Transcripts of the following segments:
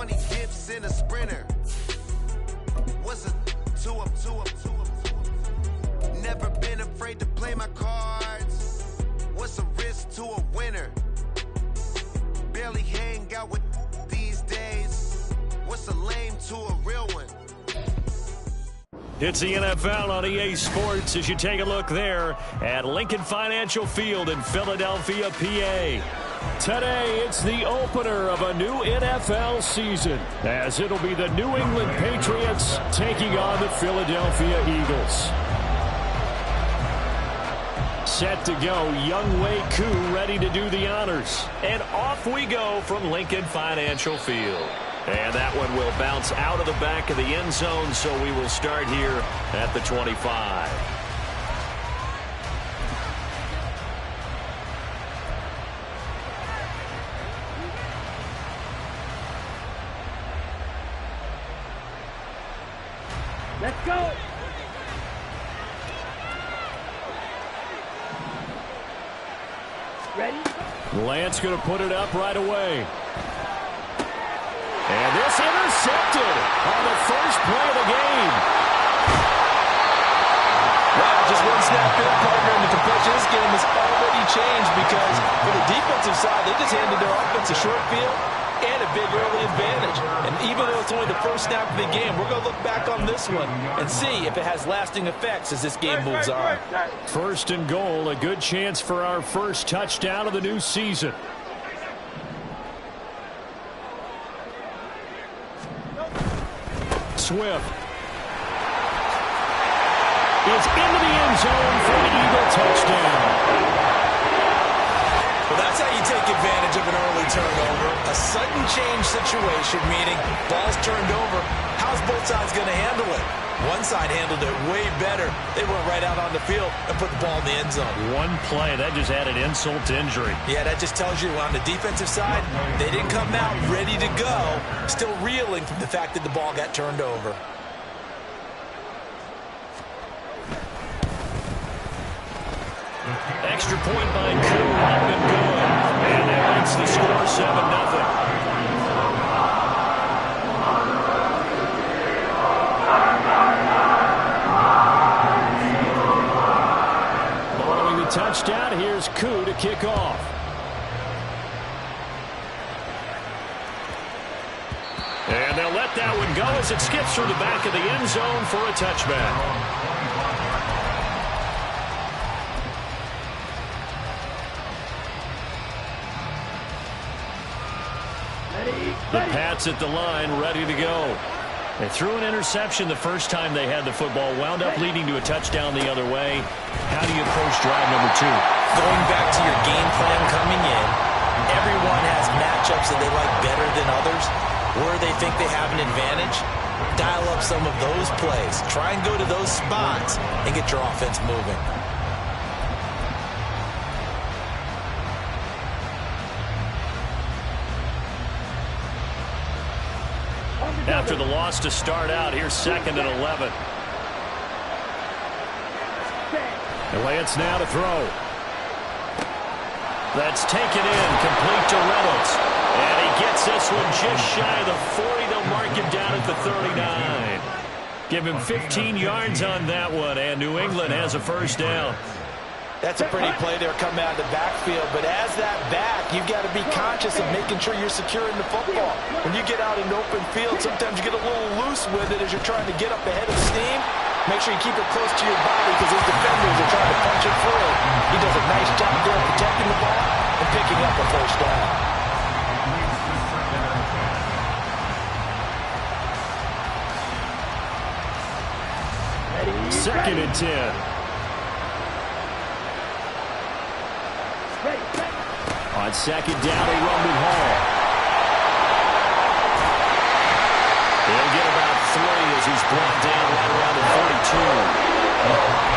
20 dips in a sprinter. What's a two up? Never been afraid to play my cards. What's a risk to a winner? Barely hang out with these days. What's a lame to a real one? It's the NFL on EA Sports as you take a look there at Lincoln Financial Field in Philadelphia, PA. Today, it's the opener of a new NFL season, as it'll be the New England Patriots taking on the Philadelphia Eagles. Set to go, Younghoe Koo ready to do the honors. And off we go from Lincoln Financial Field. And that one will bounce out of the back of the end zone, so we will start here at the 25. Let's go. Ready? Lance going to put it up right away. And this intercepted on the first play of the game. Wow, just one snap good, partner, and the complexion of this game has already changed because for the defensive side, they just handed their offense a short field and a big early advantage. And even though it's only the first snap of the game, we're going to look back on this one and see if it has lasting effects as this game moves on. First and goal, a good chance for our first touchdown of the new season. Swift is into the end zone for an Eagle touchdown. Well, that's how you take advantage of an early turnover. A sudden change situation, meaning ball's turned over. How's both sides going to handle it? One side handled it way better. They went right out on the field and put the ball in the end zone. One play, that just added insult to injury. Yeah, that just tells you on the defensive side, they didn't come out ready to go, still reeling from the fact that the ball got turned over. Extra point by Koo, up and good. And that makes the score 7-0. Touchdown, here's Koo to kick off. And they'll let that one go as it skips through the back of the end zone for a touchback. The Pats at the line, ready to go. They threw an interception the first time they had the football, wound up leading to a touchdown the other way. How do you approach drive number 2? Going back to your game plan coming in, everyone has matchups that they like better than others, where they think they have an advantage. Dial up some of those plays. Try and go to those spots and get your offense moving. After the loss to start out, here's 2nd and 11. And Lance now to throw. That's taken in, complete to Reynolds. And he gets this one just shy of the 40. They'll mark him down at the 39. Give him 15 yards on that one, and New England has a first down. That's a pretty play there coming out of the backfield. But as that back, you've got to be conscious of making sure you're securing the football. When you get out in open field, sometimes you get a little loose with it as you're trying to get up ahead of steam. Make sure you keep it close to your body because his defenders are trying to punch it through. He does a nice job there protecting the ball and picking up a first down. Second and 10. On second down, they run with Hall. They'll get about 3 as he's brought down right around the 42.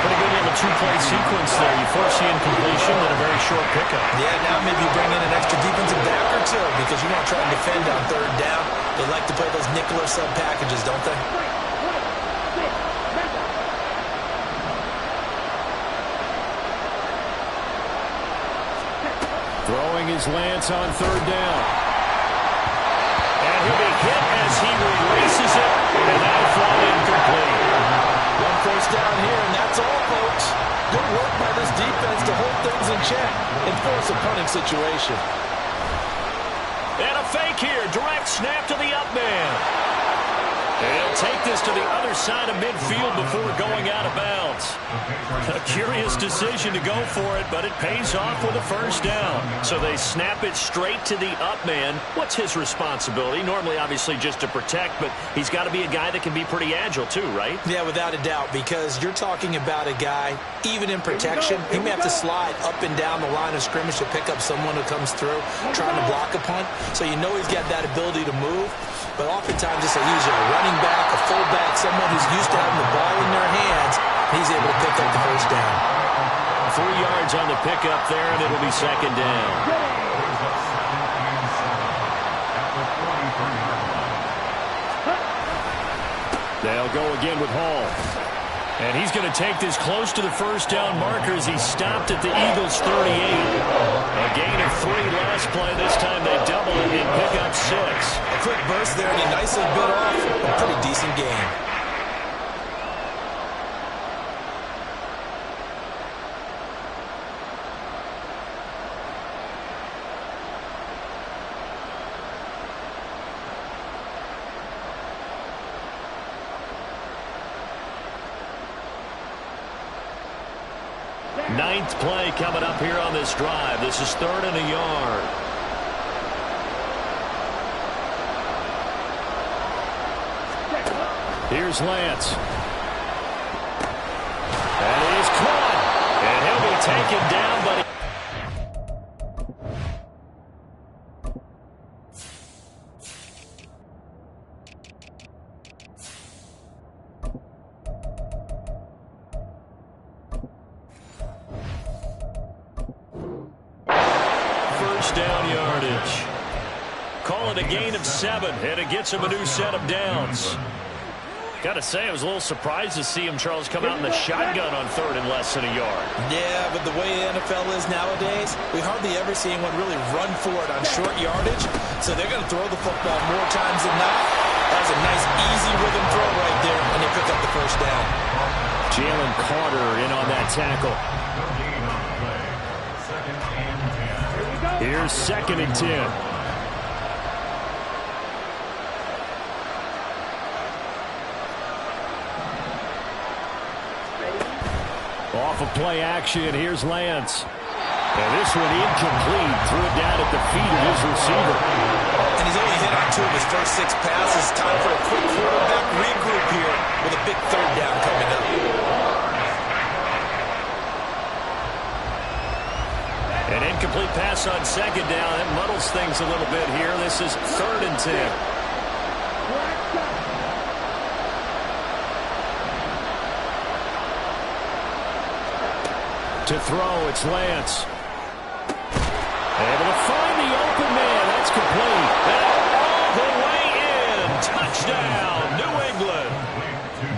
Pretty good to have a 2-play sequence there. You force the incompletion and a very short pickup. Yeah, now maybe you bring in an extra defensive back or two because you want to try and defend on third down. They like to play those nickel or sub packages, don't they? Throwing is Lance on third down. And he'll be hit as he releases it, and that'll fall incomplete. One first down here, and that's all, folks. Good work by this defense to hold things in check and force a punting situation. And a fake here. Direct snap to the up man. And he'll take this to the other side of midfield before going out of bounds. A curious decision to go for it, but it pays off with a first down. So they snap it straight to the up man. What's his responsibility? Normally, obviously, just to protect, but he's got to be a guy that can be pretty agile too, right? Yeah, without a doubt, because you're talking about a guy, even in protection, he may have to slide up and down the line of scrimmage to pick up someone who comes through trying to block a punt. So you know he's got that ability to move. But oftentimes it's usually a running back, a fullback, someone who's used to having the ball in their hands. He's able to pick up the first down. 3 yards on the pickup there, and it'll be second down. They'll go again with Hall. And he's going to take this close to the first down marker as he stopped at the Eagles' 38. A gain of 3 last play. This time they double it and pick up 6. A quick burst there, and he nicely bit off a pretty decent gain. Ninth play coming up here on this drive. This is 3rd and a yard. Here's Lance. And he's caught. And he'll be taken down, but down yardage. Call it a gain of 7, and it gets him a new set of downs. Got to say, I was a little surprised to see him, Charles, come out in the shotgun on 3rd and less than a yard. Yeah, but the way the NFL is nowadays, we hardly ever see anyone really run for it on short yardage. So they're going to throw the football more times than not. That was a nice, easy rhythm throw right there, and they pick up the first down. Jalen Carter in on that tackle. Here's 2nd and 10. Off of play action, here's Lance. And this one incomplete. Threw it down at the feet of his receiver. And he's only hit on 2 of his first 6 passes. Time for a quick quarterback regroup here with a big 3rd down coming up. An incomplete pass on 2nd down. That muddles things a little bit here. This is 3rd and 10. To throw, it's Lance. Able to find the open man. That's complete. And all the way in. Touchdown, New England.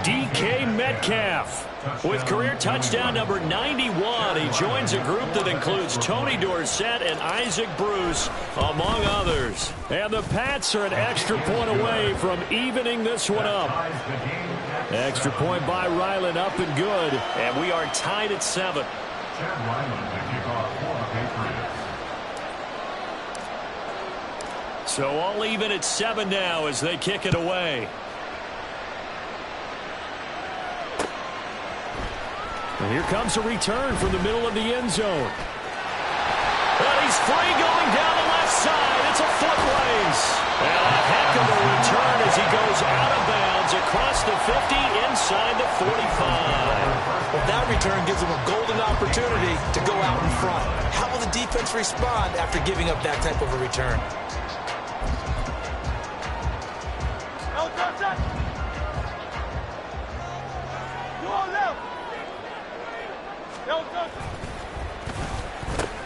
DK Metcalf. With career touchdown number 91, he joins a group that includes Tony Dorsett and Isaac Bruce, among others. And the Pats are an extra point away from evening this one up. Extra point by Ryland, up and good. And we are tied at 7. So all even at 7 now as they kick it away. And here comes a return from the middle of the end zone. And he's free going down the left side. It's a foot race. And a heck of a return as he goes out of bounds across the 50 inside the 45. Well, that return gives him a golden opportunity to go out in front. How will the defense respond after giving up that type of a return?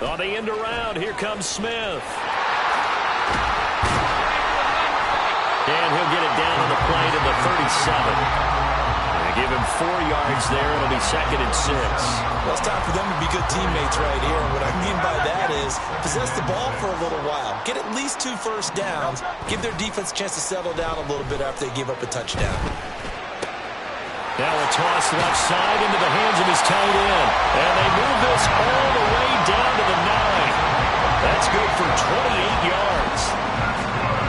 On the end around, here comes Smith. And he'll get it down on the play to the 37. And Give him 4 yards there. It'll be 2nd and 6. Well, it's time for them to be good teammates right here. And what I mean by that is possess the ball for a little while. Get at least 2 first downs. Give their defense a chance to settle down a little bit after they give up a touchdown. Now a toss left side into the hands of his tight end. And they move this all the way down to the 9. That's good for 28 yards.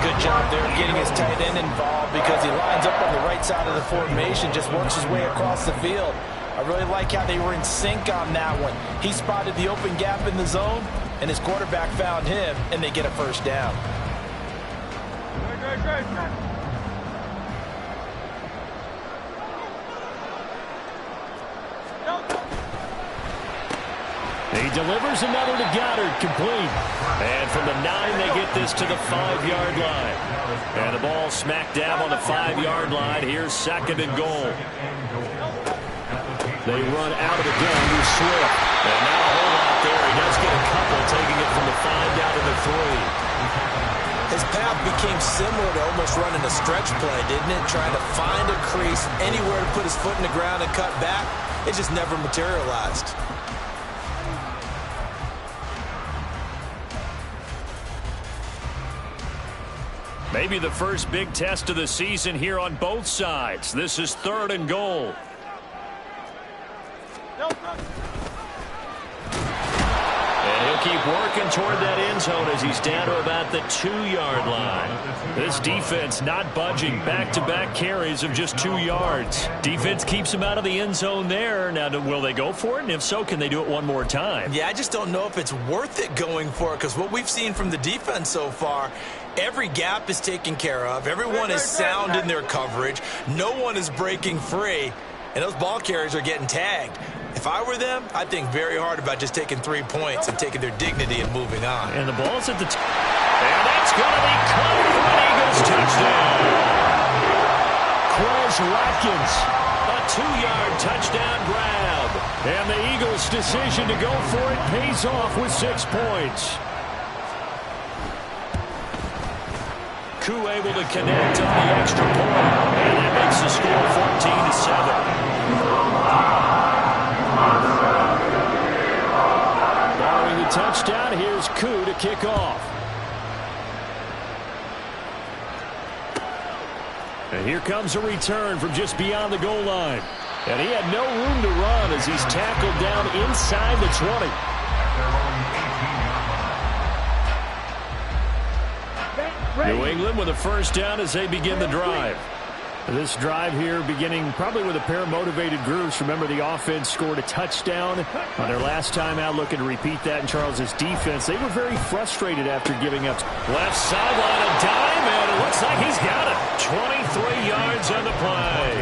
Good job there getting his tight end involved because he lines up on the right side of the formation, just works his way across the field. I really like how they were in sync on that one. He spotted the open gap in the zone, and his quarterback found him, and they get a first down. He delivers another to Goddard, complete. And from the 9, they get this to the 5-yard line. And the ball smack dab on the 5-yard line. Here's 2nd and goal. They run out of the gun with Swift. And not a whole lot there. He does get a couple, taking it from the 5 down to the 3. His path became similar to almost running a stretch play, didn't it? Trying to find a crease, anywhere to put his foot in the ground and cut back. It just never materialized. Maybe the first big test of the season here on both sides. This is 3rd and goal. And he'll keep working toward that end zone as he's down to about the 2-yard line. This defense not budging. Back-to-back carries of just 2 yards. Defense keeps him out of the end zone there. Now, will they go for it? And if so, can they do it one more time? Yeah, I just don't know if it's worth it going for it because what we've seen from the defense so far, every gap is taken care of. Everyone is sound in their coverage. No one is breaking free. And those ball carriers are getting tagged. If I were them, I'd think very hard about just taking 3 points and taking their dignity and moving on. And the ball's at the and that's going to be caught for an Eagles touchdown. Quez Watkins, a 2-yard touchdown grab. And the Eagles' decision to go for it pays off with 6 points. Koo able to connect on the extra point. And that makes the score 14-7. Following the touchdown, here's Koo to kick off. And here comes a return from just beyond the goal line. And he had no room to run as he's tackled down inside the 20. New England with a first down as they begin the drive. This drive here beginning probably with a pair of motivated groups. Remember, the offense scored a touchdown on their last time out, looking to repeat that in Charles's defense. They were very frustrated after giving up. Left sideline, a dime, and it looks like he's got it. 23 yards on the play.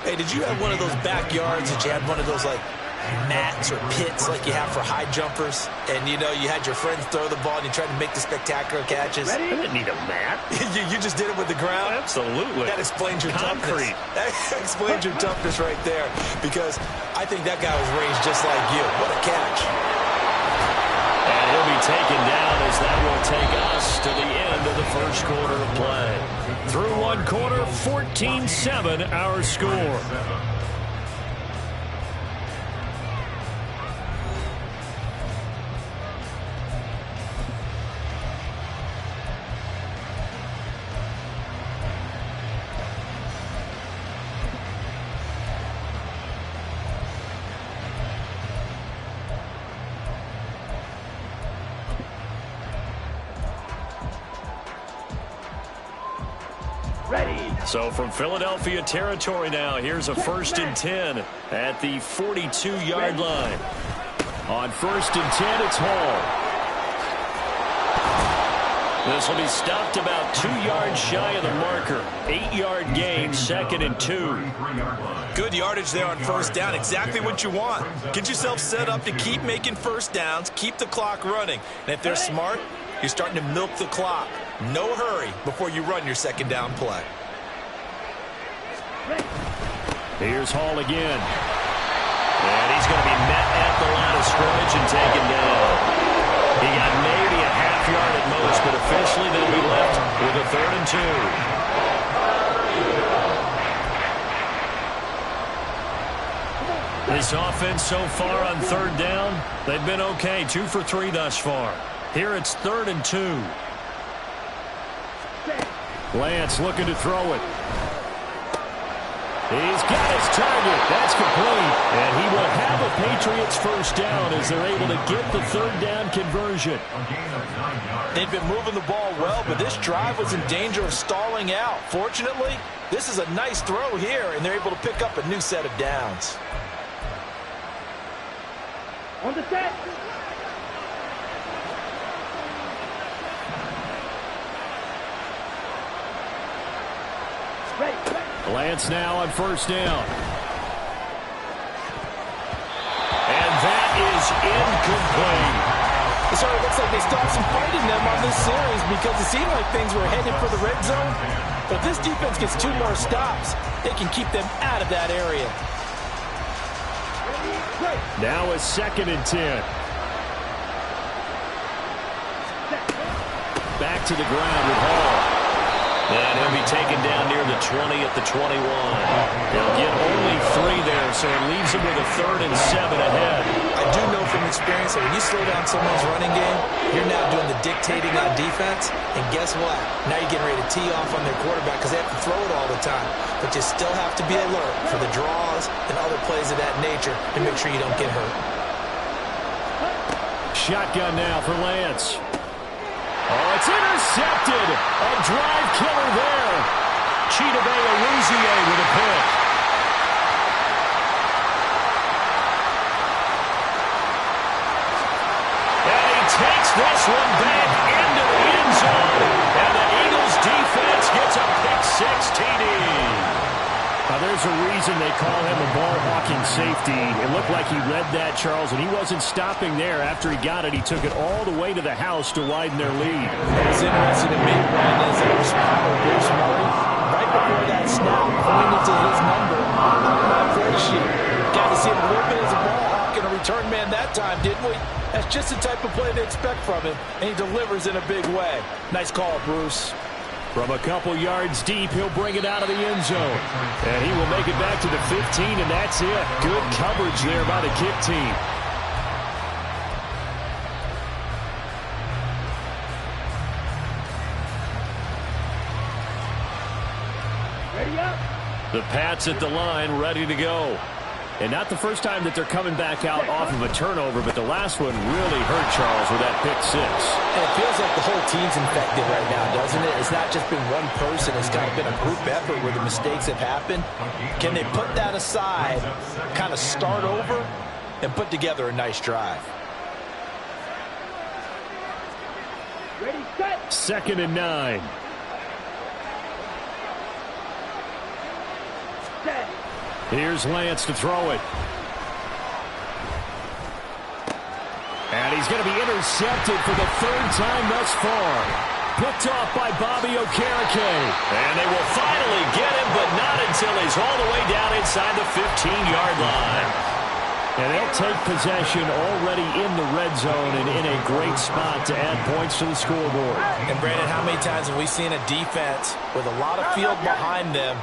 Hey, did you have one of those backyards that you had one of those, like, mats or pits like you have for high jumpers, and you know you had your friends throw the ball and you tried to make the spectacular catches? I didn't need a mat. you just did it with the ground? Absolutely. That explains your concrete. That explains your toughness right there, because I think that guy was raised just like you. What a catch. And he'll be taken down as that will take us to the end of the first quarter of play. Through one quarter, 14-7 our score. So from Philadelphia territory now, here's a 1st and 10 at the 42-yard line. On 1st and 10, it's Hall. This will be stopped about 2 yards shy of the marker. 8-yard gain, 2nd and 2. Good yardage there on first down. Exactly what you want. Get yourself set up to keep making first downs, keep the clock running. And if they're smart, you're starting to milk the clock. No hurry before you run your 2nd down play. Here's Hall again. And he's going to be met at the line of scrimmage and taken down. He got maybe a half yard at most, but officially they'll be left with a 3rd and 2. This offense so far on third down, they've been okay. 2 for 3 thus far. Here it's 3rd and 2. Lance looking to throw it. He's got his target. That's complete. And he will have a Patriots first down as they're able to get the 3rd down conversion. They've been moving the ball well, but this drive was in danger of stalling out. Fortunately, this is a nice throw here, and they're able to pick up a new set of downs. On the set. Lance now on first down. And that is incomplete. It sort of looks like they still have some fight in them on this series because it seemed like things were headed for the red zone. But if this defense gets 2 more stops, they can keep them out of that area. Now a 2nd and 10. Back to the ground with Hall. And he'll be taken down near the 20 at the 21. He'll get only 3 there, so it leaves him with a 3rd and 7 ahead. I do know from experience that when you slow down someone's running game, you're now doing the dictating on defense. And guess what? Now you're getting ready to tee off on their quarterback because they have to throw it all the time. But you still have to be alert for the draws and other plays of that nature to make sure you don't get hurt. Shotgun now for Lance. Oh, it's intercepted. A drive killer there. Chidobe Awuzie with a pick. And he takes this one back into the end zone. And the Eagles defense gets a pick 6 TD. Now, there's a reason they call him a ball-hawking safety. It looked like he read that, Charles, and he wasn't stopping there. After he got it, he took it all the way to the house to widen their lead. What's interesting to me, Brandon, is that our spotter, Bruce Murray, right before that snap, pointed to his number on that play sheet. Got to see him a little bit as a ball-hawk and a return man that time, didn't we? That's just the type of play they expect from him, and he delivers in a big way. Nice call, Bruce. From a couple yards deep, he'll bring it out of the end zone. And he will make it back to the 15, and that's it. Good coverage there by the kick team. Ready up. The Pats at the line, ready to go. And not the first time that they're coming back out off of a turnover, but the last one really hurt Charles with that pick 6. And it feels like the whole team's infected right now, doesn't it? It's not just been one person. It's kind of been a group effort where the mistakes have happened. Can they put that aside, kind of start over, and put together a nice drive? Ready, set. 2nd and 9. Set. Here's Lance to throw it. And he's going to be intercepted for the 3rd time thus far. Picked off by Bobby Okereke. And they will finally get him, but not until he's all the way down inside the 15-yard line. And they'll take possession already in the red zone and in a great spot to add points to the scoreboard. And, Brandon, how many times have we seen a defense with a lot of field behind them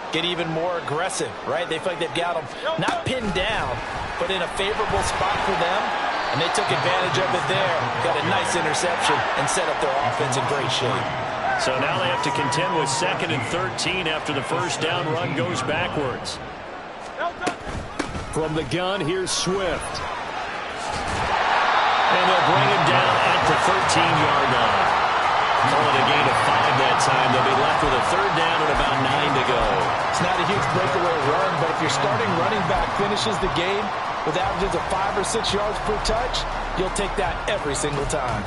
get even more aggressive, right? They feel like they've got them not pinned down, but in a favorable spot for them, and they took advantage of it there. Got a nice interception and set up their offense in great shape. So now they have to contend with 2nd and 13 after the first down run goes backwards. From the gun, here's Swift. And they'll bring him down at the 13-yard line. Call it a gain of 5 that time. They'll be left with a 3rd down and about 9 to go. It's not a huge breakaway run, but if your starting running back finishes the game with averages of 5 or 6 yards per touch, you'll take that every single time.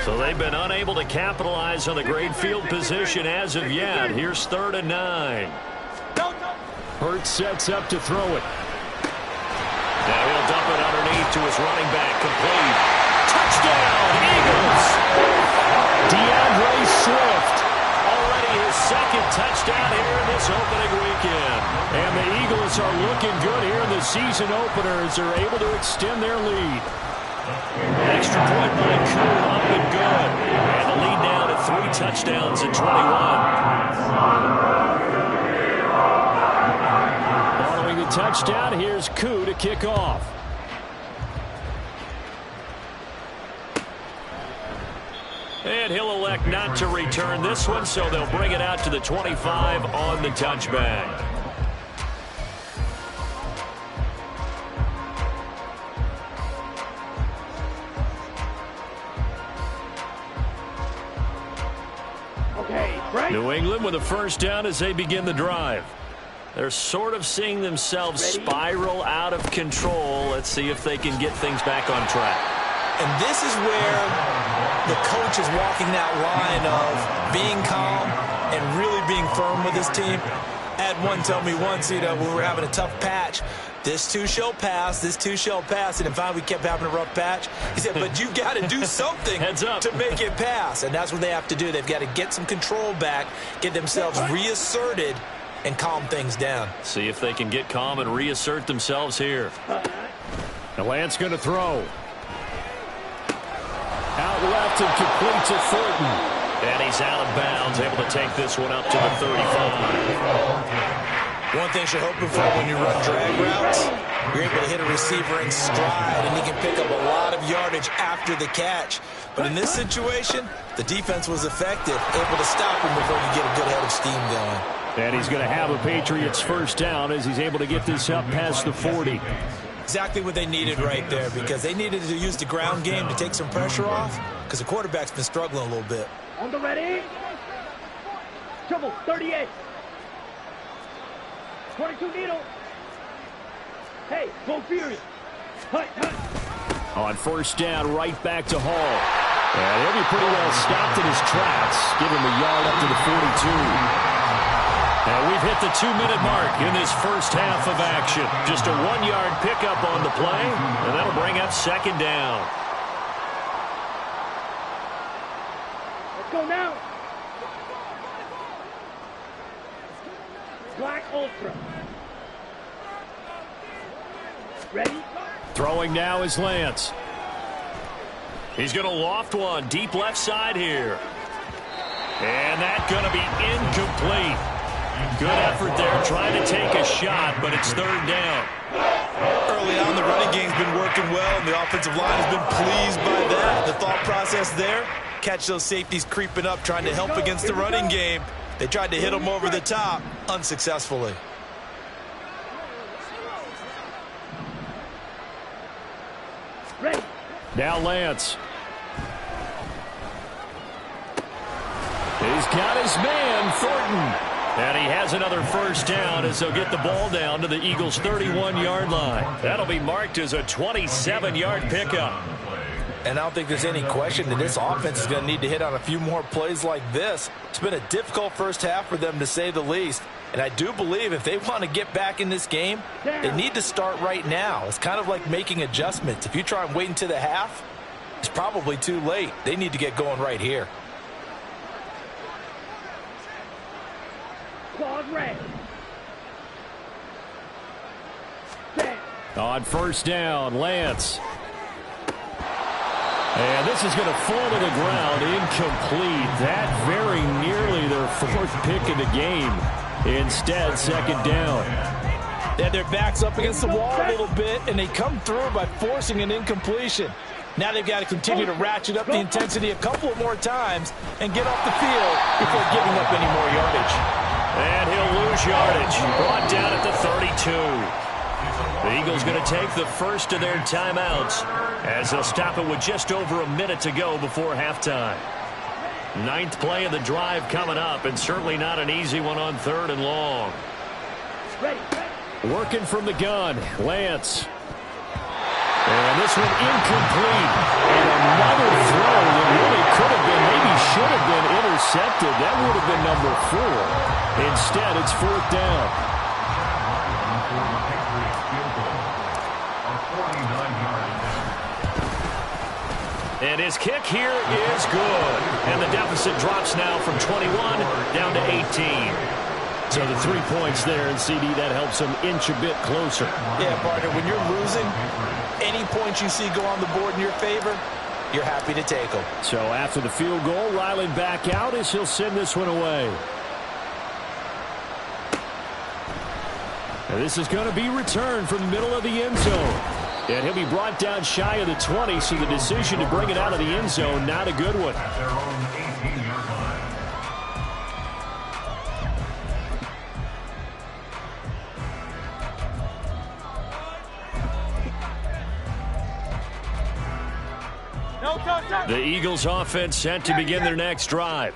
So they've been unable to capitalize on the great field position as of yet. Here's 3rd and 9. Hurts sets up to throw it. Now he'll dump it underneath to his running back. Complete. Touchdown, Eagles! DeAndre Swift. Already his 2nd touchdown here in this opening weekend. And the Eagles are looking good here in the season opener as they're able to extend their lead. Extra point by Cool, up and good. And the lead now to 3 touchdowns in 21. Following the touchdown, here's Koo to kick off. And he'll elect not to return this one, so they'll bring it out to the 25 on the touchback. New England with a first down as they begin the drive. They're sort of seeing themselves spiral out of control. Let's see if they can get things back on track. And this is where the coach is walking that line of being calm and really being firm with his team. I had one tell me once, when we were having a tough patch, this too shall pass, this too shall pass. And in fact, we kept having a rough patch. He said, but you've got to do something to make it pass. And that's what they have to do. They've got to get some control back, get themselves reasserted, and calm things down. See if they can get calm and reassert themselves here. Now Lance going to throw. Out left and complete to Thornton. And he's out of bounds, able to take this one up to the 35. One thing you're hoping for when you run drag routes, you're able to hit a receiver in stride, and he can pick up a lot of yardage after the catch. But in this situation, the defense was effective, able to stop him before you get a good head of steam going. And he's going to have a Patriots first down as he's able to get this up past the 40. Exactly what they needed right there, because they needed to use the ground game to take some pressure off, because the quarterback's been struggling a little bit. On the ready. Trouble, 38. 22 needle. Hey, go furious. On first down, right back to Hall. And he'll be pretty well stopped in his tracks. Give him a yard up to the 42. And we've hit the 2-minute mark in this first half of action. Just a 1-yard pickup on the play, and that'll bring up second down. Let's go now. Black Ultra. Ready? Throwing now is Lance. He's going to loft one deep left side here. And that's going to be incomplete. Good effort there trying to take a shot, but it's third down. Early on, the running game's been working well, and the offensive line has been pleased by that. The thought process there, catch those safeties creeping up, trying to help against the running game. They tried to hit them over the top, unsuccessfully. Now Lance. He's got his man, Thornton. And he has another first down as they'll get the ball down to the Eagles' 31-yard line. That'll be marked as a 27-yard pickup. And I don't think there's any question that this offense is going to need to hit on a few more plays like this. It's been a difficult first half for them, to say the least. And I do believe if they want to get back in this game, they need to start right now. It's kind of like making adjustments. If you try and wait until the half, it's probably too late. They need to get going right here. On first down, Lance. And this is going to fall to the ground, incomplete. That very nearly their 4th pick of the game. Instead, second down. They had their backs up against the wall a little bit, and they come through by forcing an incompletion. Now they've got to continue to ratchet up the intensity a couple of more times and get off the field before giving up any more yardage. And he'll lose yardage. Brought down at the 32. The Eagles going to take the first of their timeouts as they'll stop it with just over a minute to go before halftime. 9th play of the drive coming up, and certainly not an easy one on 3rd and long. Working from the gun, Lance. And this one incomplete. And another throw that really could have been, maybe should have been intercepted. That would have been number 4. Instead, it's 4th down. And his kick here is good. And the deficit drops now from 21 down to 18. So the 3 points there, and CD, that helps them inch a bit closer. Yeah, partner, when you're losing, any points you see go on the board in your favor, you're happy to take them. So after the field goal, Ryland back out as he'll send this one away. And this is going to be returned from the middle of the end zone. And he'll be brought down shy of the 20, so the decision to bring it out of the end zone, not a good one. The Eagles offense set to begin their next drive.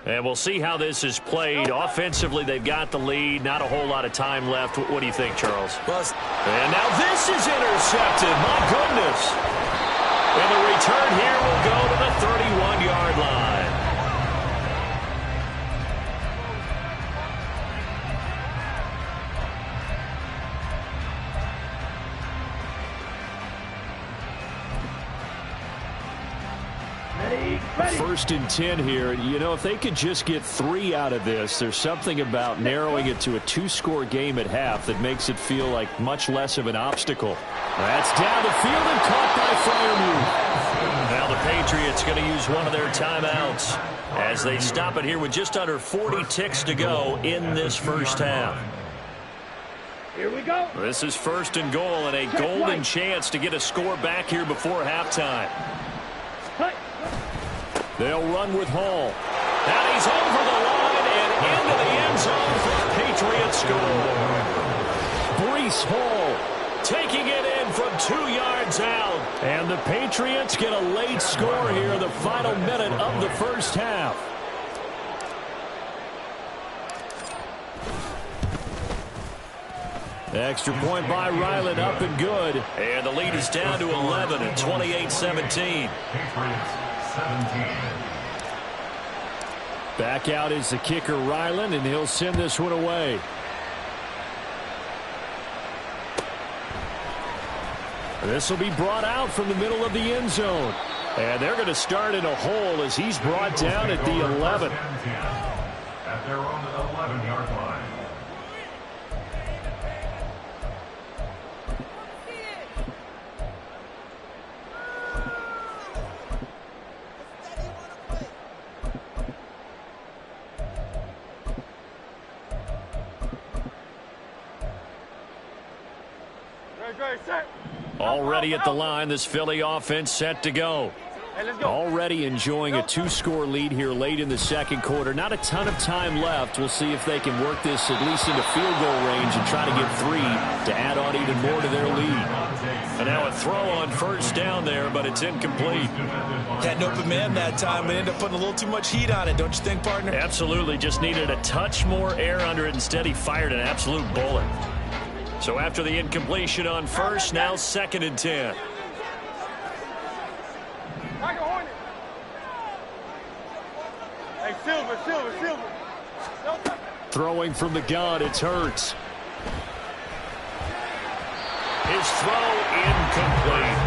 And we'll see how this is played. Offensively, they've got the lead. Not a whole lot of time left. What do you think, Charles? And now this is intercepted. My goodness. And the return here will go to the 31-yard line. First and 10 here. You know, if they could just get 3 out of this, there's something about narrowing it to a 2-score game at half that makes it feel like much less of an obstacle. That's down the field and caught by Freiermuth. Now the Patriots going to use one of their timeouts as they stop it here with just under 40 ticks to go in this first half. Here we go. This is first and goal and a golden chance to get a score back here before halftime. They'll run with Hall. And he's over the line and into the end zone for a Patriot score. Breece Hall taking it in from 2 yards out. And the Patriots get a late score here in the final minute of the first half. Extra point by Ryland, up and good. And the lead is down to 11 at 28-17. Back out is the kicker, Ryland, and he'll send this one away. This will be brought out from the middle of the end zone. And they're going to start in a hole as he's brought down at the 11. At their own 11-yard line. Already at the line, this Philly offense set to go. Already enjoying a 2-score lead here late in the second quarter. Not a ton of time left. We'll see if they can work this at least into field goal range and try to get 3 to add on even more to their lead. And now a throw on first down there, but it's incomplete. Had an open man that time, but ended up putting a little too much heat on it, don't you think, partner? Absolutely. Just needed a touch more air under it. Instead, he fired an absolute bullet. So after the incompletion on first, now 2nd and 10. Hey, Silver. Throwing from the gun, it's Hurts. His throw incomplete.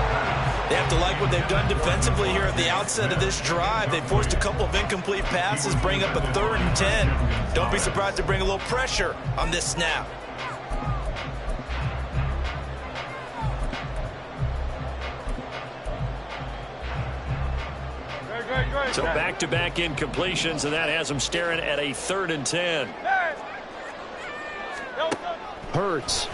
They have to like what they've done defensively here at the outset of this drive. They forced a couple of incomplete passes, bring up a 3rd and 10. Don't be surprised to bring a little pressure on this snap. So back-to-back incompletions, and that has them staring at a 3rd and 10. Hurts.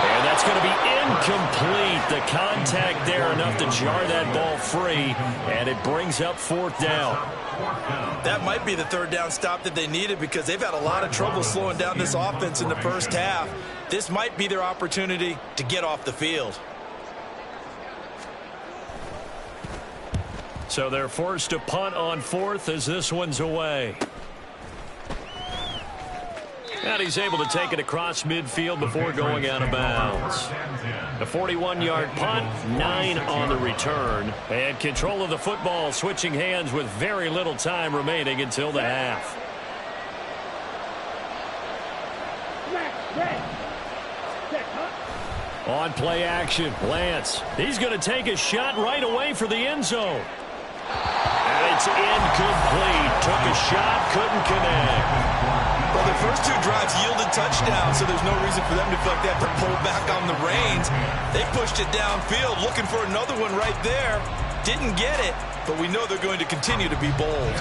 And that's going to be incomplete. The contact there enough to jar that ball free, and it brings up 4th down. That might be the 3rd down stop that they needed because they've had a lot of trouble slowing down this offense in the first half. This might be their opportunity to get off the field. So they're forced to punt on 4th as this one's away. And he's able to take it across midfield before going out of bounds. The 41-yard punt, 9 on the return. And control of the football switching hands with very little time remaining until the half. On play action, Lance. He's going to take a shot right away for the end zone. And it's incomplete. Took a shot, couldn't connect. Well, the first 2 drives yielded touchdowns, so there's no reason for them to feel like they have to pull back on the reins. They pushed pushed it downfield, looking for another one right there. Didn't get it, but we know they're going to continue to be bold.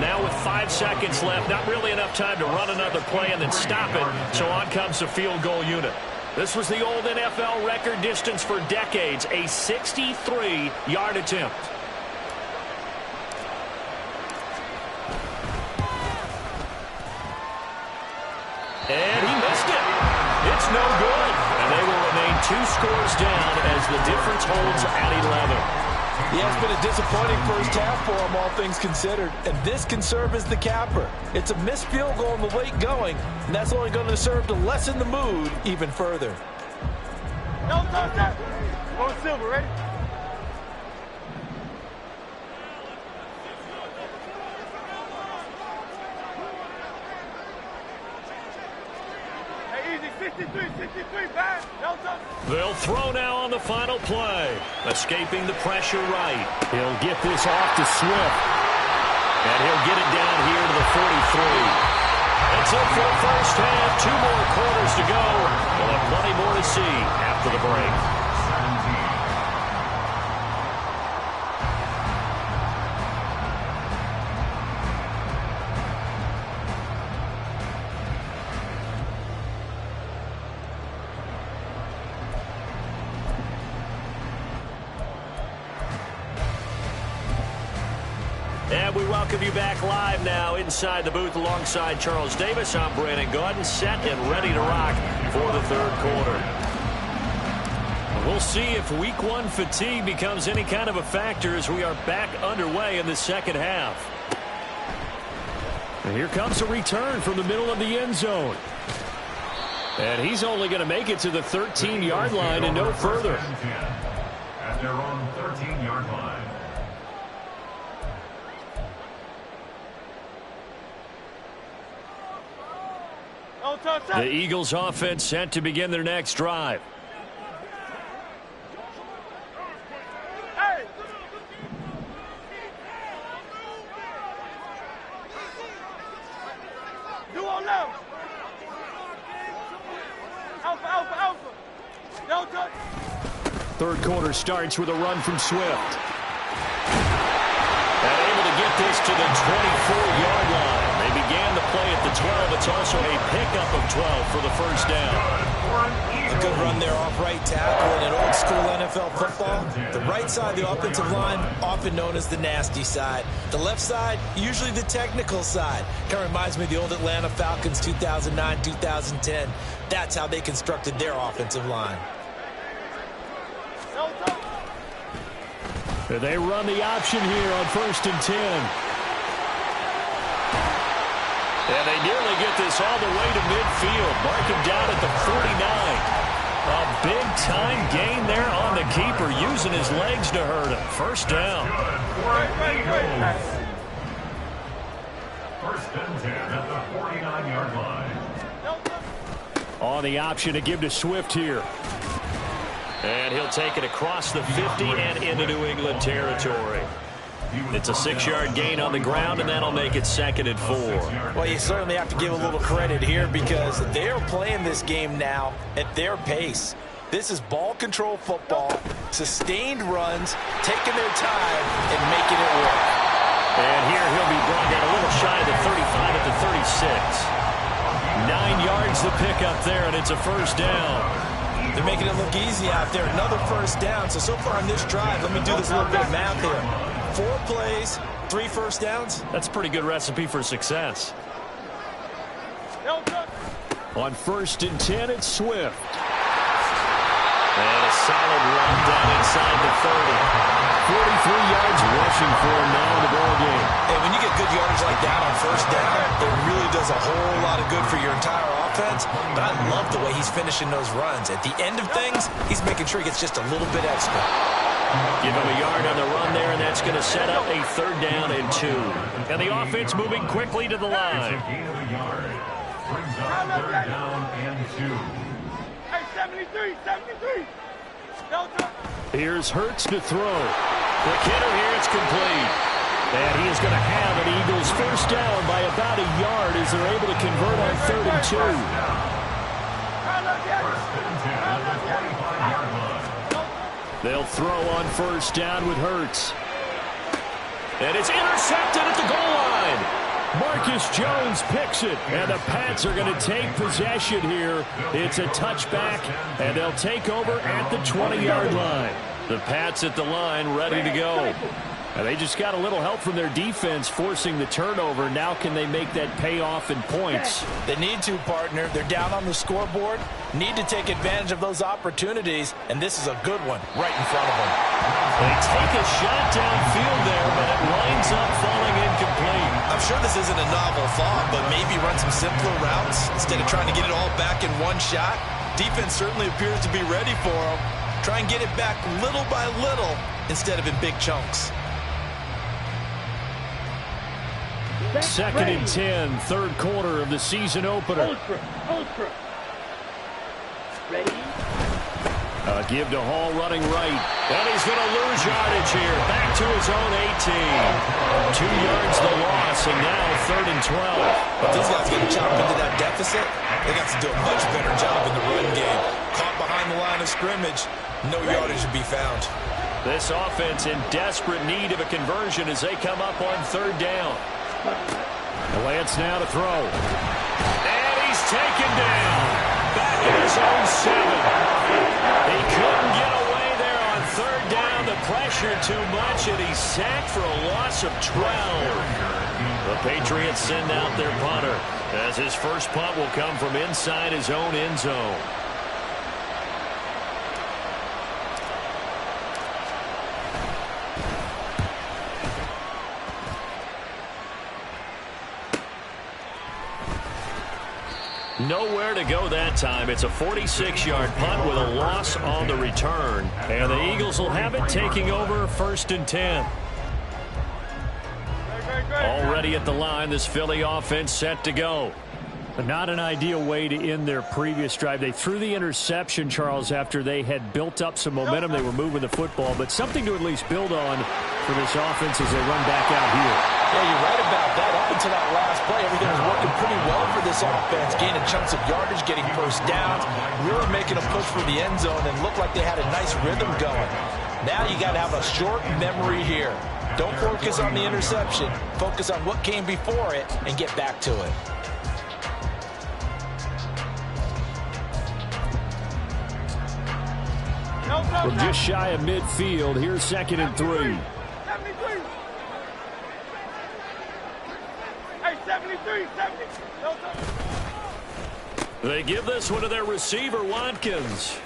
Now with 5 seconds left, not really enough time to run another play and then stop it, so on comes the field goal unit. This was the old NFL record distance for decades, a 63-yard attempt. And he missed it. It's no good. And they will remain 2 scores down as the difference holds at 11. Yeah, it's been a disappointing first half for them, all things considered. And this can serve as the capper. It's a missed field goal in the late going, and that's only going to serve to lessen the mood even further. No, touchdown. Go Silver, ready? Hey, easy, 63, back. No touchdown. They'll throw now on the final play. Escaping the pressure right. He'll get this off to Swift. And he'll get it down here to the 43. That's it for the first half. 2 more quarters to go. We'll have plenty more to see after the break. And we welcome you back live now inside the booth alongside Charles Davis. I'm Brandon Gaudin, set and ready to rock for the third quarter. We'll see if week 1 fatigue becomes any kind of a factor as we are back underway in the second half. And here comes a return from the middle of the end zone. And he's only going to make it to the 13-yard line and no further. At their own 13-yard line. The Eagles offense set to begin their next drive. Hey. Do on now. Alpha. No touch. Third quarter starts with a run from Swift. And able to get this to the 24-yard line. They began the play at the 12. It's also a pickup of 12 for the first down. A good run there off right tackle in an old school NFL football. The right side of the offensive line, often known as the nasty side. The left side, usually the technical side. Kind of reminds me of the old Atlanta Falcons 2009, 2010. That's how they constructed their offensive line. No touch. They run the option here on 1st and 10. And they nearly get this all the way to midfield. Mark him down at the 49. A big-time gain there on the keeper, using his legs to hurt him. First down. First and 10 at the 49-yard line. On the option to give to Swift here. And he'll take it across the 50 and into New England territory. It's a 6-yard gain on the ground, and that'll make it 2nd and 4. Well, you certainly have to give a little credit here because they're playing this game now at their pace. This is ball control football, sustained runs, taking their time, and making it work. And here he'll be brought down a little shy of the 35 at the 36. 9 yards the pickup there, and it's a first down. They're making it look easy out there. Another first down. So far on this drive, let me do this little bit of math here. 4 plays, 3 first downs. That's a pretty good recipe for success. On 1st and 10, it's Swift. And a solid run down inside the 30. 43 yards rushing for him now in the ball game. And when you get good yards like that on first down, it really does a whole lot of good for your entire offense. But I love the way he's finishing those runs. At the end of things, he's making sure he gets just a little bit extra. Give him a yard on the run there, and that's going to set up a 3rd down and 2. And the offense moving quickly to the line. Gain of a yard. Brings up 3rd down and 2. Hey, 73. No touch. Here's Hurts to throw. Quick hitter here, it's complete. And he is going to have an Eagles first down by about a yard as they're able to convert on 3rd and 2. First and 10 at the 45-yard line. They'll throw on first down with Hurts. And it's intercepted at the goal line. Marcus Jones picks it, and the Pats are going to take possession here. It's a touchback, and they'll take over at the 20-yard line. The Pats at the line ready to go. And they just got a little help from their defense forcing the turnover. Now can they make that pay off in points? They need to, partner. They're down on the scoreboard. Need to take advantage of those opportunities, and this is a good one right in front of them. They take a shot downfield there, but it winds up falling incomplete. I'm sure this isn't a novel thought, but maybe run some simpler routes instead of trying to get it all back in one shot. Defense certainly appears to be ready for them. Try and get it back little by little instead of in big chunks. Second and 10, third quarter of the season opener. Ready? Give to Hall running right. And he's going to lose yardage here. Back to his own 18. 2 yards the loss, and now third and 12. But these guys get to chop into that deficit. They got to do a much better job in the run game. Caught behind the line of scrimmage, no yardage to be found. This offense in desperate need of a conversion as they come up on third down. Lance now to throw. And he's taken down. Back in his own 7. He couldn't get away there on third down. The pressure too much, and he's sacked for a loss of 12. The Patriots send out their punter as his first punt will come from inside his own end zone. Nowhere to go that time. It's a 46-yard punt with a loss on the return. And the Eagles will have it, taking over first and 10. Already at the line, this Philly offense set to go. But not an ideal way to end their previous drive. They threw the interception, Charles, after they had built up some momentum. They were moving the football, but something to at least build on for this offense as they run back out here. Yeah, you're right about that. Up until that last play, everything was working pretty well for this offense, gaining chunks of yardage, getting first downs, really making a push for the end zone, and looked like they had a nice rhythm going. Now you got to have a short memory here. Don't focus on the interception. Focus on what came before it and get back to it. From just shy of midfield, here's second and 3. 73. Hey, 73, 70. No touch. They give this one to their receiver, Watkins.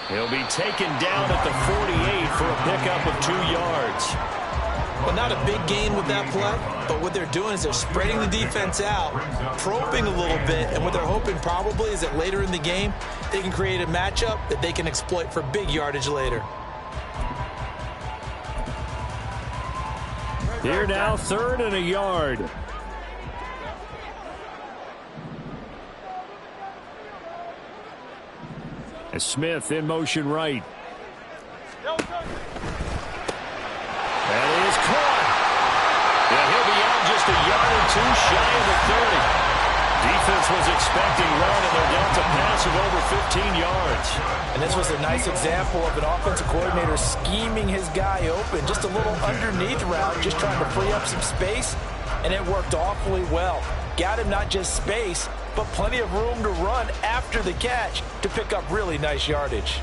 He'll be taken down at the 48 for a pickup of 2 yards. Well, not a big gain with that play, but what they're doing is they're spreading the defense out, probing a little bit, and what they're hoping probably is that later in the game, they can create a matchup that they can exploit for big yardage later. Here now, third and a yard. As Smith in motion right. No touch. That is caught. Yeah, he'll be out just a yard or two shy of the 30. Defense was expecting run, and they're down to pass of over 15 yards. And this was a nice example of an offensive coordinator scheming his guy open. Just a little underneath route, just trying to free up some space, and it worked awfully well. Got him not just space, but plenty of room to run after the catch to pick up really nice yardage.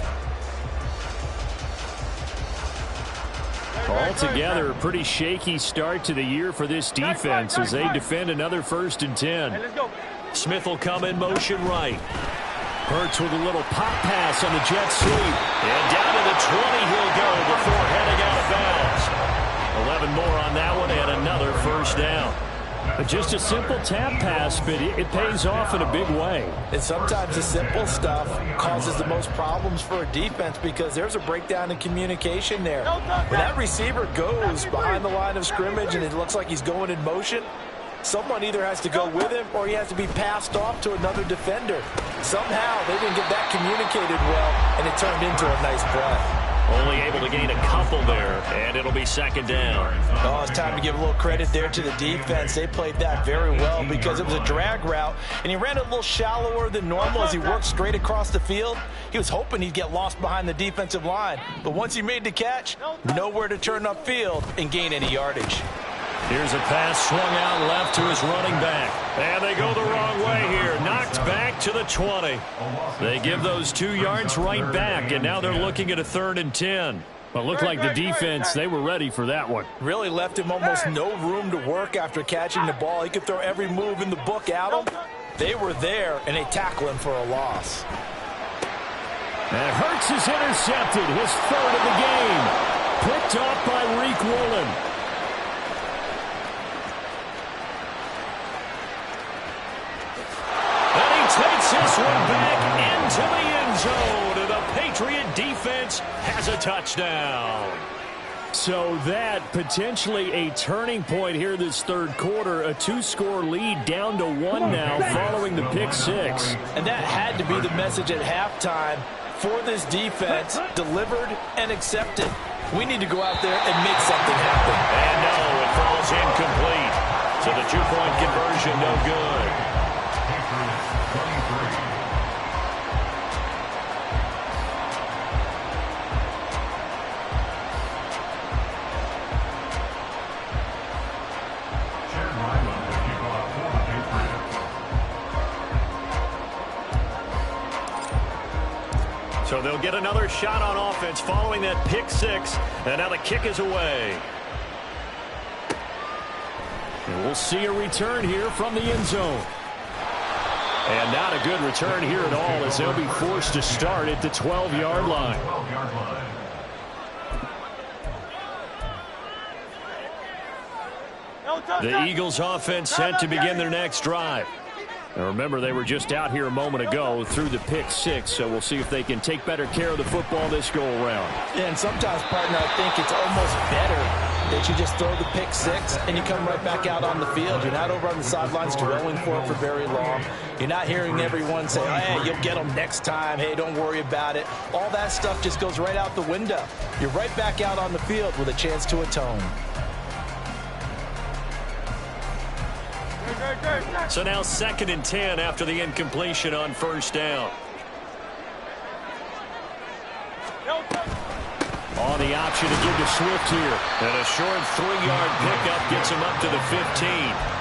Altogether, a pretty shaky start to the year for this defense as they defend another first and 10. Hey, let's go. Smith will come in motion right. Hurts with a little pop pass on the jet sweep. And down to the 20 he'll go before heading out of bounds. 11 more on that one and another first down. Just a simple tap pass, but it pays off in a big way. And sometimes the simple stuff causes the most problems for a defense because there's a breakdown in communication there. When that receiver goes behind the line of scrimmage and it looks like he's going in motion, someone either has to go with him or he has to be passed off to another defender. Somehow they didn't get that communicated well, and it turned into a nice play. Only able to gain a couple there, and it'll be second down. Oh, it's time to give a little credit there to the defense. They played that very well because it was a drag route, and he ran it a little shallower than normal as he worked straight across the field. He was hoping he'd get lost behind the defensive line, but once he made the catch, nowhere to turn upfield and gain any yardage. Here's a pass swung out left to his running back. And they go the wrong way here. Knocked back to the 20. They give those 2 yards right back, and now they're looking at a 3rd and 10. Well, it looked like the defense, they were ready for that one. Really left him almost no room to work after catching the ball. He could throw every move in the book at him. They were there, and they tackle him for a loss. And Hurts is intercepted, his 3rd of the game. Picked off by Reek Woolen. Takes this one back into the end zone, and the Patriot defense has a touchdown. So that potentially a turning point here this 3rd quarter. A 2-score lead down to 1 now following the pick 6. And that had to be the message at halftime for this defense, delivered and accepted. We need to go out there and make something happen. And no, it falls incomplete. So the 2-point conversion no good. So they'll get another shot on offense following that pick 6. And now the kick is away. And we'll see a return here from the end zone. And not a good return here at all as they'll be forced to start at the 12-yard line. The Eagles offense set to begin their next drive. Now remember, they were just out here a moment ago through the pick 6, so we'll see if they can take better care of the football this go-around. Yeah, and sometimes, partner, I think it's almost better that you just throw the pick 6 and you come right back out on the field. You're not over on the sidelines dwelling for it for very long. You're not hearing everyone say, hey, you'll get them next time. Hey, don't worry about it. All that stuff just goes right out the window. You're right back out on the field with a chance to atone. So now 2nd and 10 after the incompletion on 1st down. On the option to give to Swift here. And a short 3-yard pickup gets him up to the 15.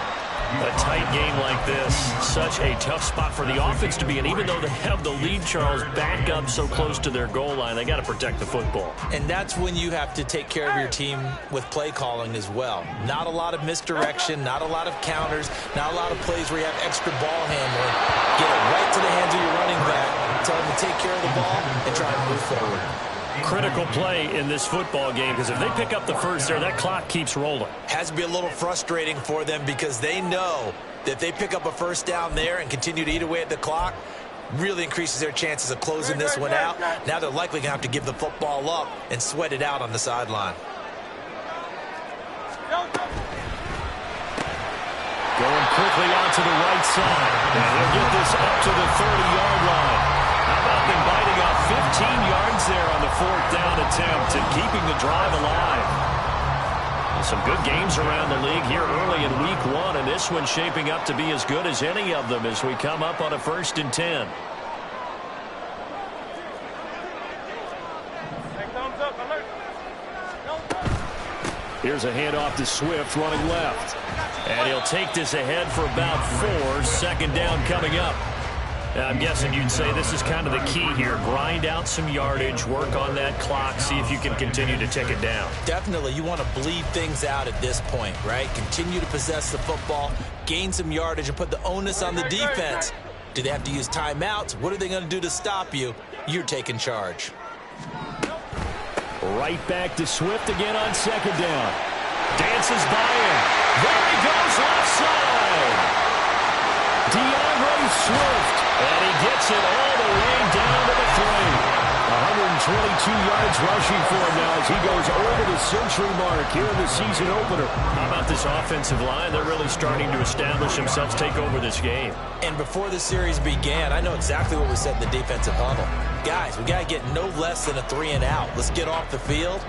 A tight game like this, such a tough spot for the offense to be in. Even though they have the lead, Charles, back up so close to their goal line, they got to protect the football. And that's when you have to take care of your team with play calling as well. Not a lot of misdirection, not a lot of counters, not a lot of plays where you have extra ball handling. Get it right to the hands of your running back, tell them to take care of the ball, and try and move forward. Critical play in this football game, because if they pick up the first there, that clock keeps rolling. Has to be a little frustrating for them because they know that if they pick up a 1st down there and continue to eat away at the clock, really increases their chances of closing this one out. Now they're likely going to have to give the football up and sweat it out on the sideline. Going quickly out to the right side. And he'll get this up to the 30-yard line. How about them biting off 15 yards there on the 4th down attempt and keeping the drive alive? Some good games around the league here early in week 1, and this one's shaping up to be as good as any of them as we come up on a 1st and 10. Here's a handoff to Swift running left. And he'll take this ahead for about 4. 2nd down coming up. Now, I'm guessing you'd say this is kind of the key here. Grind out some yardage, work on that clock, see if you can continue to tick it down. Definitely. You want to bleed things out at this point, right? Continue to possess the football, gain some yardage, and put the onus on the defense. Do they have to use timeouts? What are they going to do to stop you? You're taking charge. Right back to Swift again on 2nd down. Dances by him. There he goes left side. DeAndre Swift. And he gets it all the way down to the 3. yards rushing for him now as he goes over the century mark here in the season opener. How about this offensive line? They're really starting to establish themselves, take over this game. And before the series began, I know exactly what was said in the defensive huddle. Guys, we got to get no less than a 3-and-out. Let's get off the field.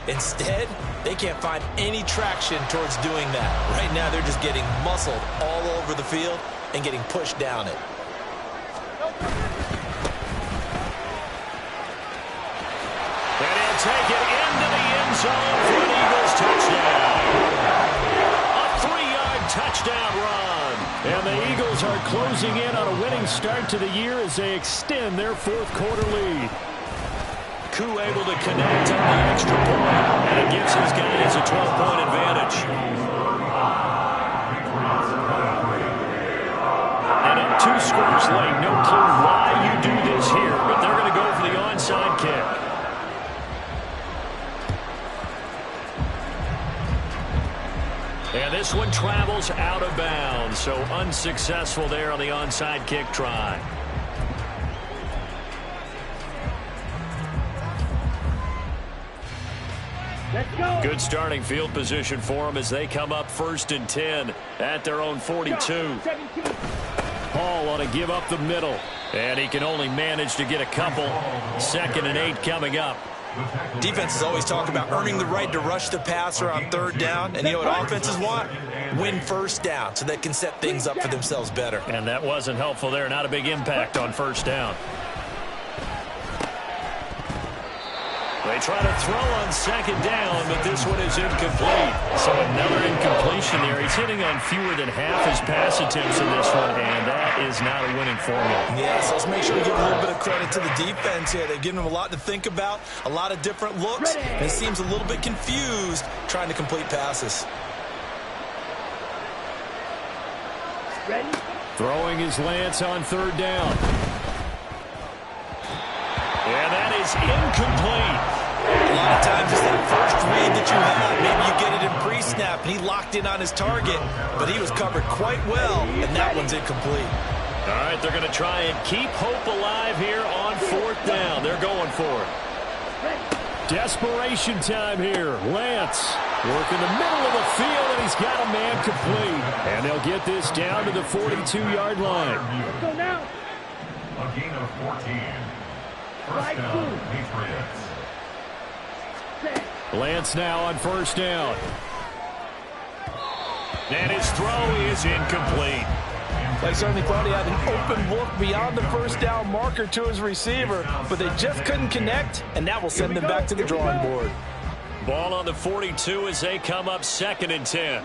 Instead, they can't find any traction towards doing that. Right now, they're just getting muscled all over the field and getting pushed down it. And he'll take it into the end zone for an Eagles touchdown. A 3-yard touchdown run. And the Eagles are closing in on a winning start to the year as they extend their fourth-quarter lead. Koo able to connect on the extra point, and it gives his guys a 12-point advantage. And up 2 scores late, no clue why you do this here, but they're going to go for the onside kick. And this one travels out of bounds, so unsuccessful there on the onside kick try. Good starting field position for them as they come up 1st and 10 at their own 42. Hall ought to give up the middle, and he can only manage to get a couple. 2nd and 8 coming up. Defenses always talk about earning the right to rush the passer on 3rd down, and you know what offenses want? Win 1st down so they can set things up for themselves better. And that wasn't helpful there. Not a big impact on 1st down. They try to throw on 2nd down, but this one is incomplete. So another incompletion there. He's hitting on fewer than half his pass attempts in this one, and that is not a winning formula. Yeah, so let's make sure we give a little bit of credit to the defense here. They've given him a lot to think about, a lot of different looks, and he seems a little bit confused trying to complete passes. Throwing is Lance on 3rd down. And that is incomplete. A lot of times it's that first read that you have. Maybe you get it in pre-snap, and he locked in on his target, but he was covered quite well, and that one's incomplete. All right, they're going to try and keep hope alive here on 4th down. They're going for it. Desperation time here. Lance working the middle of the field, and he's got a man complete. And they'll get this down to the 42-yard line. Go now. A gain of 14. First down, Patriots. Lance now on 1st down. And his throw is incomplete. They certainly thought he had an open look beyond the 1st down marker to his receiver, but they just couldn't connect, and that will send them back to the drawing board. Ball on the 42 as they come up 2nd and 10.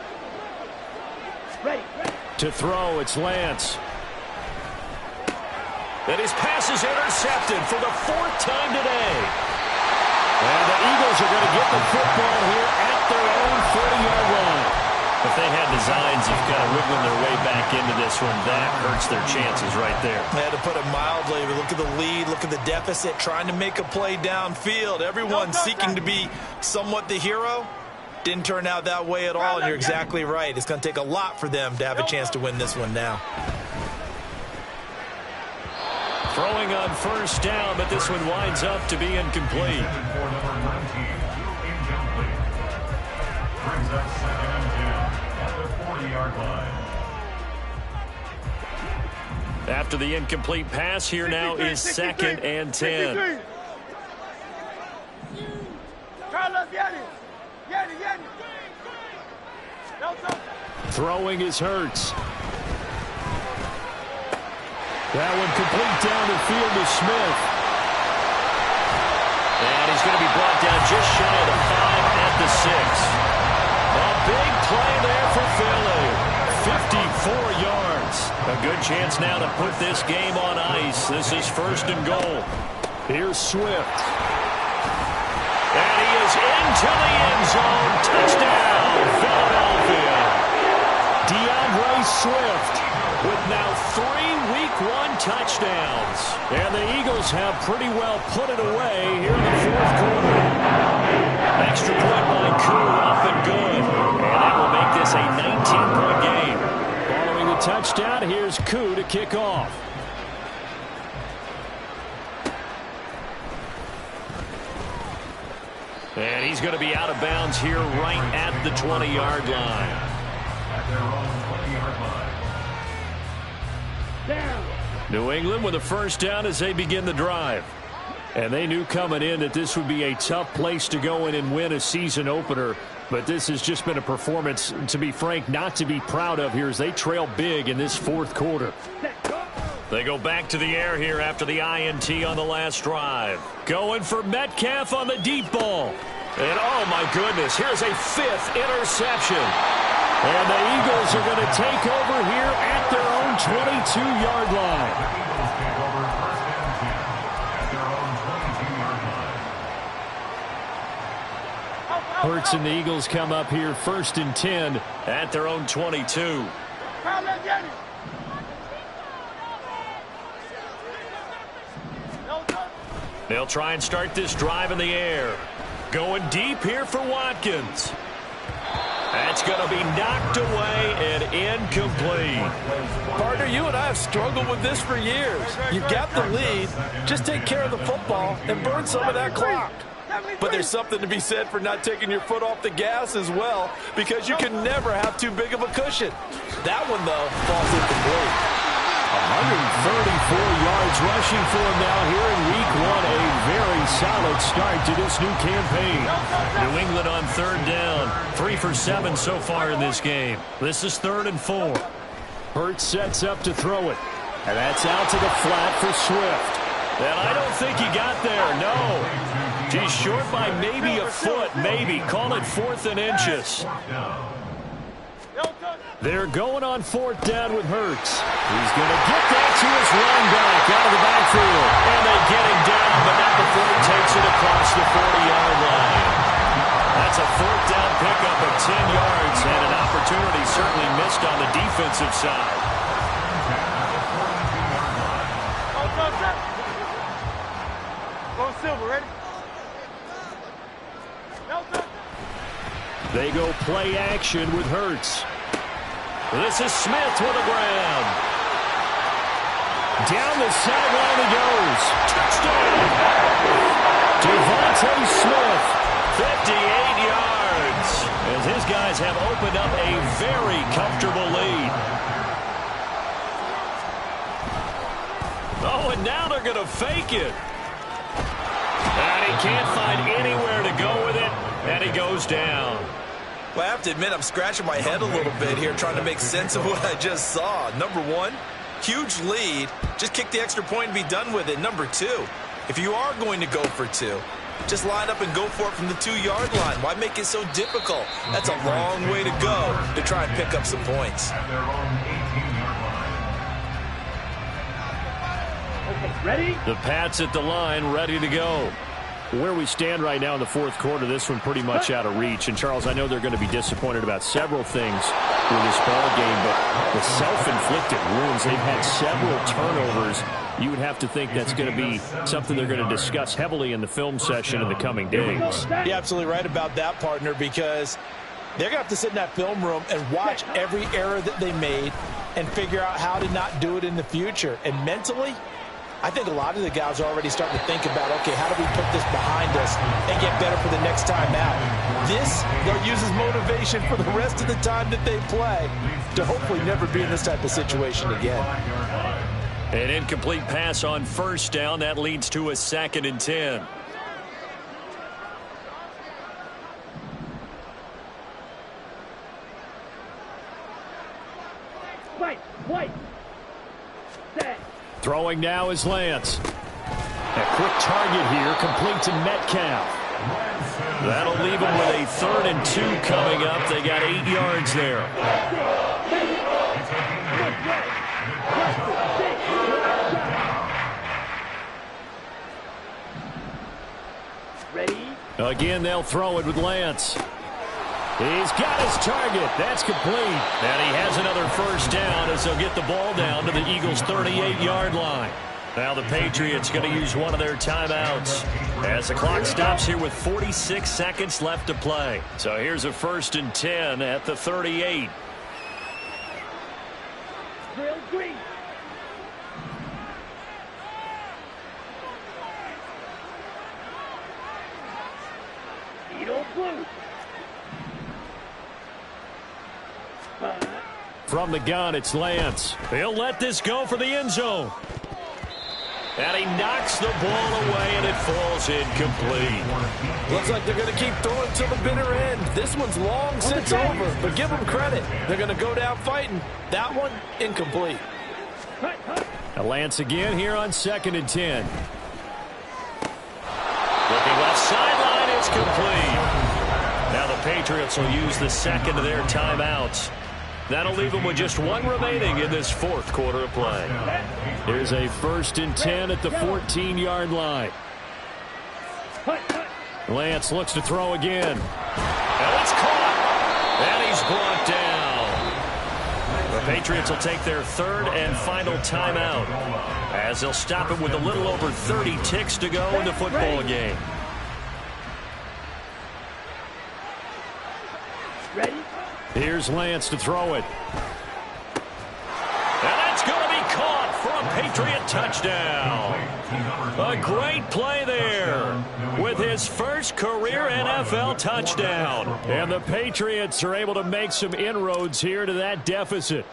To throw, it's Lance. And his pass is intercepted for the 4th time today. And the Eagles are going to get the football here at their own 40-yard line. If they had designs of kind of wiggling their way back into this one, that hurts their chances right there. They had to put it mildly. Look at the lead, look at the deficit, trying to make a play downfield. Everyone seeking to be somewhat the hero. Didn't turn out that way at all, and you're exactly right. It's going to take a lot for them to have a chance to win this one now. Throwing on 1st down, but this one winds up to be incomplete. For number 19, incomplete. Brings up 2nd and 10 at the 40-yard line. After the incomplete pass, here now is 2nd and 10. Carlos, Yanni. Throwing is Hurts. That one complete down the field to Smith. And he's going to be brought down just shy of the 5 at the 6. A big play there for Philly. 54 yards. A good chance now to put this game on ice. This is 1st and goal. Here's Swift. And he is into the end zone. Touchdown, Philadelphia. DeAndre Swift with now 3 Week 1 touchdowns. And the Eagles have pretty well put it away here in the 4th quarter. Extra point by Koo, up and good. And that will make this a 19-point game. Following the touchdown, here's Koo to kick off. And he's going to be out of bounds here right at the 20-yard line. At their own 20-yard line. Down. New England with a first down as they begin the drive. And they knew coming in that this would be a tough place to go in and win a season opener. But this has just been a performance, to be frank, not to be proud of here as they trail big in this fourth quarter. They go back to the air here after the INT on the last drive. Going for Metcalf on the deep ball. And oh my goodness, here's a fifth interception. And the Eagles are going to take over here at their own 22-yard line. Eagles take over first and 10 at their own 22-yard line. Hurts and the Eagles come up here first and 10 at their own 22. Carlos Vianney. They'll try and start this drive in the air. Going deep here for Watkins. That's going to be knocked away and incomplete. Partner, you and I have struggled with this for years. You've got the lead. Just take care of the football and burn some of that clock. But there's something to be said for not taking your foot off the gas as well, because you can never have too big of a cushion. That one, though, falls incomplete. 134 yards rushing for him now here in week one. A very solid start to this new campaign. New England on third down. 3 for 7 so far in this game. This is 3rd and 4. Hurts sets up to throw it. And that's out to the flat for Swift. And I don't think he got there, no. He's short by maybe a foot, maybe. Call it 4th and inches. They're going on 4th down with Hurts. He's going to get that to his run back out of the backfield. And they get him down, but not before he takes it across the 40-yard line. That's a 4th down pickup of 10 yards, and an opportunity certainly missed on the defensive side. Go Silver, ready? They go play action with Hurts. This is Smith with the ground. Down the sideline he goes. Touchdown! Devontae Smith, 58 yards. As his guys have opened up a very comfortable lead. Oh, and now they're going to fake it. And he can't find anywhere to go with it, and he goes down. Well, I have to admit, I'm scratching my head a little bit here trying to make sense of what I just saw. Number one, huge lead. Just kick the extra point and be done with it. Number two, if you are going to go for 2, just line up and go for it from the 2-yard line. Why make it so difficult? That's a long way to go to try and pick up some points. At their own 18-yard line. Okay, ready? The Pats at the line, ready to go. Where we stand right now in the fourth quarter, this one pretty much out of reach. And, Charles, I know they're going to be disappointed about several things with this ball game, but the self-inflicted wounds, they've had several turnovers. You would have to think that's going to be something they're going to discuss heavily in the film session in the coming days. You're absolutely right about that, partner, because they're going to have to sit in that film room and watch every error that they made and figure out how to not do it in the future. And mentally, I think a lot of the guys are already starting to think about, okay, how do we put this behind us and get better for the next time out? This, they'll use as motivation for the rest of the time that they play to hopefully never be in this type of situation again. An incomplete pass on first down. That leads to a 2nd and 10. White. Set. Throwing now is Lance. A quick target here, complete to Metcalf. That'll leave him with a 3rd and 2 coming up. They got 8 yards there. Ready? Again, they'll throw it with Lance. He's got his target. That's complete. And he has another first down as they'll get the ball down to the Eagles' 38-yard line. Now the Patriots going to use one of their timeouts as the clock stops here with 46 seconds left to play. So here's a 1st and 10 at the 38. Drill green. Go blue. From the gun, it's Lance. He'll let this go for the end zone. And he knocks the ball away, and it falls incomplete. Looks like they're going to keep throwing till the bitter end. This one's long since over, but give them credit. They're going to go down fighting. That one, incomplete. Now Lance again here on 2nd and 10. Looking left sideline, it's complete. Now the Patriots will use the second of their timeouts. That'll leave them with just one remaining in this 4th quarter of play. Here's a 1st and 10 at the 14-yard line. Lance looks to throw again. And it's caught. And he's brought down. The Patriots will take their 3rd and final timeout as they'll stop it with a little over 30 ticks to go in the football game. Ready? Here's Lance to throw it. And that's going to be caught for a Patriot touchdown. A great play there with his first career NFL touchdown. And the Patriots are able to make some inroads here to that deficit.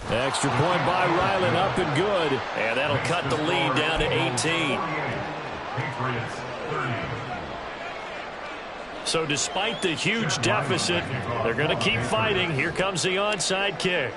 Extra point by Ryland, up and good. And that'll cut the lead down to 18. Patriots 30. So despite the huge deficit, they're going to keep fighting. Here comes the onside kick.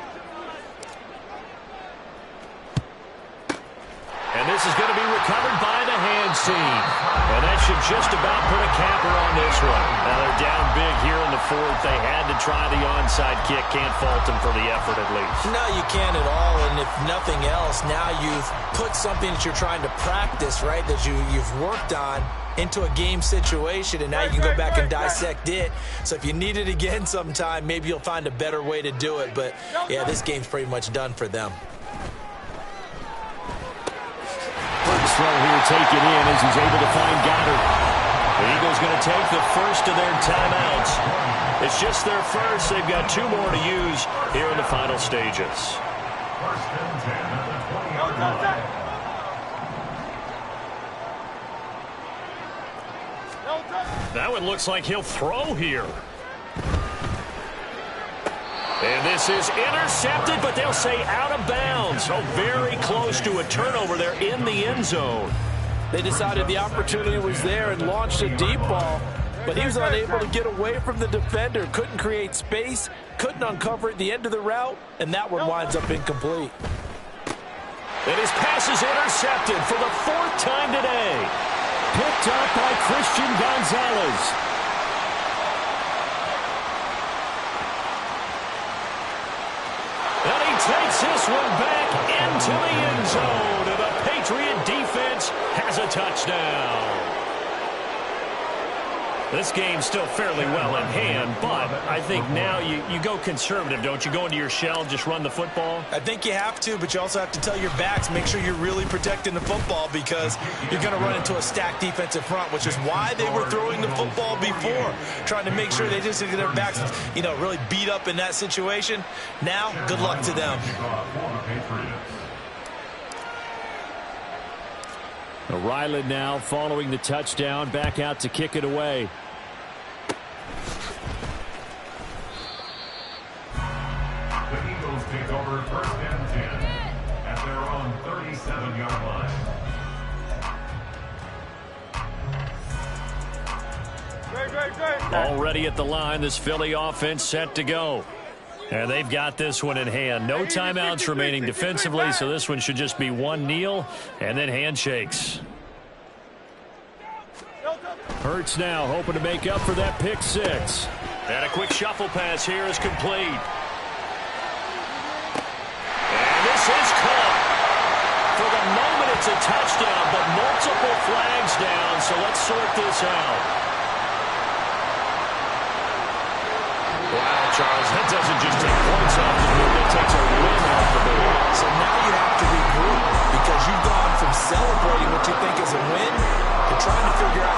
And this is going to be recovered by the hands team. And that should just about put a capper on this one. Now they're down big here in the 4th. They had to try the onside kick. Can't fault them for the effort at least. No, you can't at all. And if nothing else, now you've put something that you're trying to practice, right, that you've worked on into a game situation, and now you can go back and dissect it. So if you need it again sometime, maybe you'll find a better way to do it. But, yeah, this game's pretty much done for them. First throw here taken in as he's able to find Goddard. The Eagles going to take the first of their timeouts. It's just their first. They've got 2 more to use here in the final stages. 1st and 10 at the 20-yard line. That one looks like he'll throw here. And this is intercepted, but they'll say out of bounds. So very close to a turnover there in the end zone. They decided the opportunity was there and launched a deep ball, but he was unable to get away from the defender. Couldn't create space, couldn't uncover at the end of the route, and that one winds up incomplete. And his pass is intercepted for the 4th time today. Picked up by Christian Gonzalez. And he takes this one back into the end zone. And the Patriot defense has a touchdown. This game's still fairly well in hand, but I think now you go conservative, don't you? Go into your shell, just run the football? I think you have to, but you also have to tell your backs, make sure you're really protecting the football because you're going to run into a stacked defensive front, which is why they were throwing the football before, trying to make sure they just get their backs, really beat up in that situation. Now, good luck to them. Ryland now following the touchdown, back out to kick it away. The Eagles take over 1st and 10 at their own 37-yard line. Already at the line, this Philly offense set to go. And they've got this one in hand. No timeouts remaining defensively, so this one should just be one kneel and then handshakes. Hurts now hoping to make up for that pick 6. And a quick shuffle pass here is complete. And this is caught. For the moment, it's a touchdown, but multiple flags down, so let's sort this out. Wow, Charles, that doesn't just take points off the board, that takes a win off the board. So now you have to regroup because you've gone from celebrating what you think is a win to trying to figure out